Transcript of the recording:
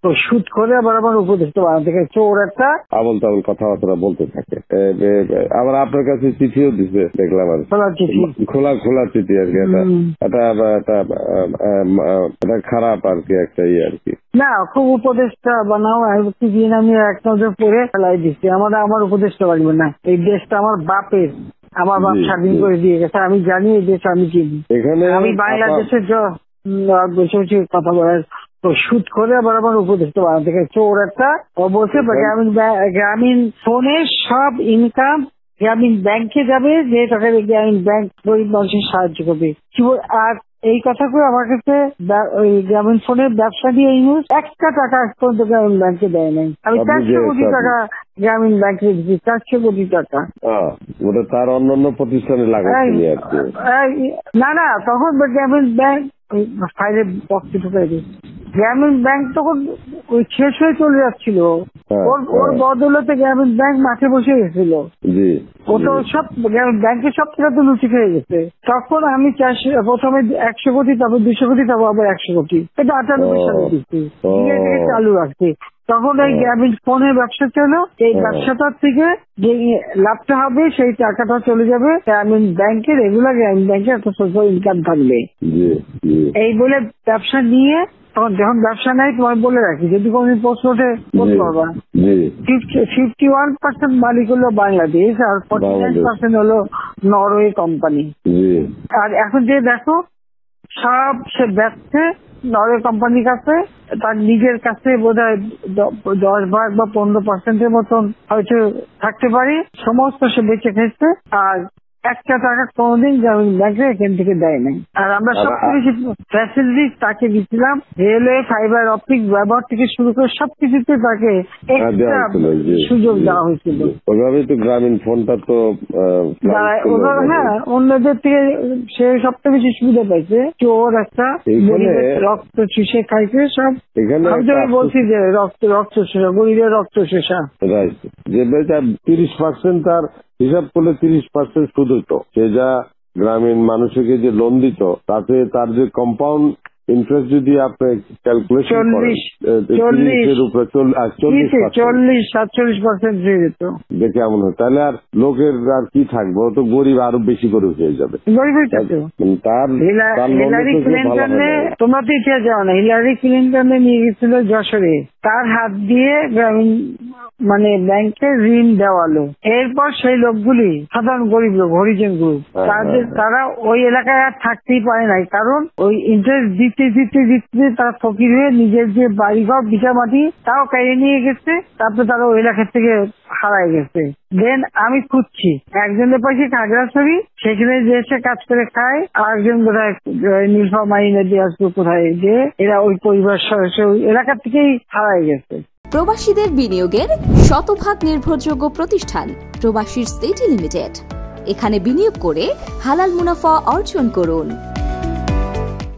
তো শুট করে আবার আমার উপদেষ্টা বানাতে গেছে চোর একটা আবল তাবল কথাবার্তা বলতে থাকে। আবার আপনার কাছে চিঠিও দিচ্ছে দেখলাম আর খোলা চিঠি আর কি। এটা খারাপ আর কি একটা আর কি না, খুব উপদেষ্টা বানাও দিন আমি এক নজর পরে ফেলাই দিচ্ছি। আমার উপদেষ্টা লাগবে না, এই দেশটা আমার বাপের, আমার বাপ স্বাধীন করে দিয়ে গেছে, আমি জানি এই দেশ আমি চিনি। আমি বাংলাদেশের বসে বসে কথা বলার তো শুট করে আবার আমার উপদেষ্টা বানাতে গেছে চোর একটা। ও বলছে গ্রামীণ ফোনে সব ইনকাম গ্রামীণ ব্যাংকে যাবে, যে টাকা গ্রামীণ ব্যাংক গরিব মানুষের সাহায্য করবে। আর এই কথা করে আমার কাছে ওই গ্রামীণ ফোনের ব্যবসা দিয়ে ইউজ একটা টাকা পর্যন্ত গ্রামীণ ব্যাংকে দেয় নাই। আমি 400 কোটি টাকা গ্রামীণ ব্যাংকে দিচ্ছি, 400 কোটি টাকা। ওটা তার অন্যান্য প্রতিষ্ঠানে লাগাচ্ছি আর কি। না তখন গ্রামীণ ব্যাংক ফাইলে বক্সে ঢুকাই দিচ্ছে। গ্রামীণ ব্যাংক তখন ওই শেষ হয়ে চলে যাচ্ছিল, ওর বদলতে গ্রামীণ ব্যাংক মাঠে বসে গেছিল। ওটা সব ব্যাংকের সব টাকা তো লুচি খেয়ে গেছে। তখন আমি প্রথমে 100 কোটি, তারপর 200 কোটি, তারপর আবার 100 কোটি, এটা 98 সালে দিচ্ছি, চালু রাখছি। তখন এই গ্রামীণ ফোনের ব্যবসা ছিল, এই ব্যবসাটার থেকে যে লাভটা হবে সেই টাকাটা চলে যাবে গ্রামীণ ব্যাংকে, রেগুলার গ্রামীণ ব্যাংকে একটা সোশ্যাল ইনকাম থাকবে। এই বলে ব্যবসা নিয়ে তখন যখন ব্যবসা নাই, তোমার বলে রাখি যদি কোনদিন প্রশ্ন ওঠে বলতে পারবা, 51% মালিক হলো বাংলাদেশ আর 49% হলো নরওয়ে কোম্পানি। আর এখন যে দেখো সব সে ব্যবসা নরওয়ে কোম্পানির কাছে, তার নিজের কাছে বোধহয় 10% বা 15% মতন হয়তো থাকতে পারে, সমস্ত সে বেঁচে খেয়েছে। আর একটা টাকা কোনদিন গ্রামীণ ব্যাংকে এখান থেকে দেয় নাই। আর আমরা সবকিছু ফ্যাসিলিটি তাকে দিচ্ছিলাম, রেলওয়ে, ফাইবার অপটিক ব্যবহার থেকে শুরু করে সবকিছুতে তাকে সুযোগ দেওয়া হয়েছিল। ওইভাবেই তো গ্রামীণ ফোনটা তো অন্যদের থেকে সে সবচেয়ে বেশি সুবিধা পাইছে। চোর একটা রক্ত চুষে খাইছে সব। আমি বলছি যে রক্ত শোষা, গরিবের রক্ত শোষা। যে 30% তার হিসাব করলে 30% সুদ হইতো। সে যা গ্রামীণ মানুষকে যে লোন দিত, তাতে তার যে কম্পাউন্ড ইন্টারেস্ট যদি আপনি ক্যালকুলেশন করেন 40-47% যেত, দেখে এমন হয়, তাহলে আর লোকের আর কি থাকবে, ও তো গরিব আরো বেশি করে হয়ে যাবে। তোমরা তো ইতিহাস জানো না, হিলারি ক্লিন্টনে নিয়ে গেছিল যশোরে, তার হাত দিয়ে গ্রামীণ মানে ব্যাংকে ঋণ দেওয়ালো। এরপর সেই লোকগুলি সাধারণ গরিব লোক, হরিজন গ্রুপ, তারা ওই এলাকায় আর থাকতেই পারে নাই, কারণ ওই ইন্টারেস্ট দিতে তারা ফকির হয়ে নিজের যে বাড়িঘর ভিটা মাটি তাও কেড়ে নিয়ে গেছে। তারপরে তারা ওই এলাকা থেকে হারাই গেছে। দেন আমি খুঁজছি, একজনের পাশে খাগড়াছড়ি, সেখানে যে এসে কাজ করে খায়, আর একজন বোধহয় নীলফামারী নদী আসবে কোথায়, যে এরা ওই পরিবার সদস্য ওই এলাকা থেকেই হারাই গেছে। প্রবাসীদের বিনিয়োগের শতভাগ নির্ভরযোগ্য প্রতিষ্ঠান প্রবাসী সিটি লিমিটেড। এখানে বিনিয়োগ করে হালাল মুনাফা অর্জন করুন।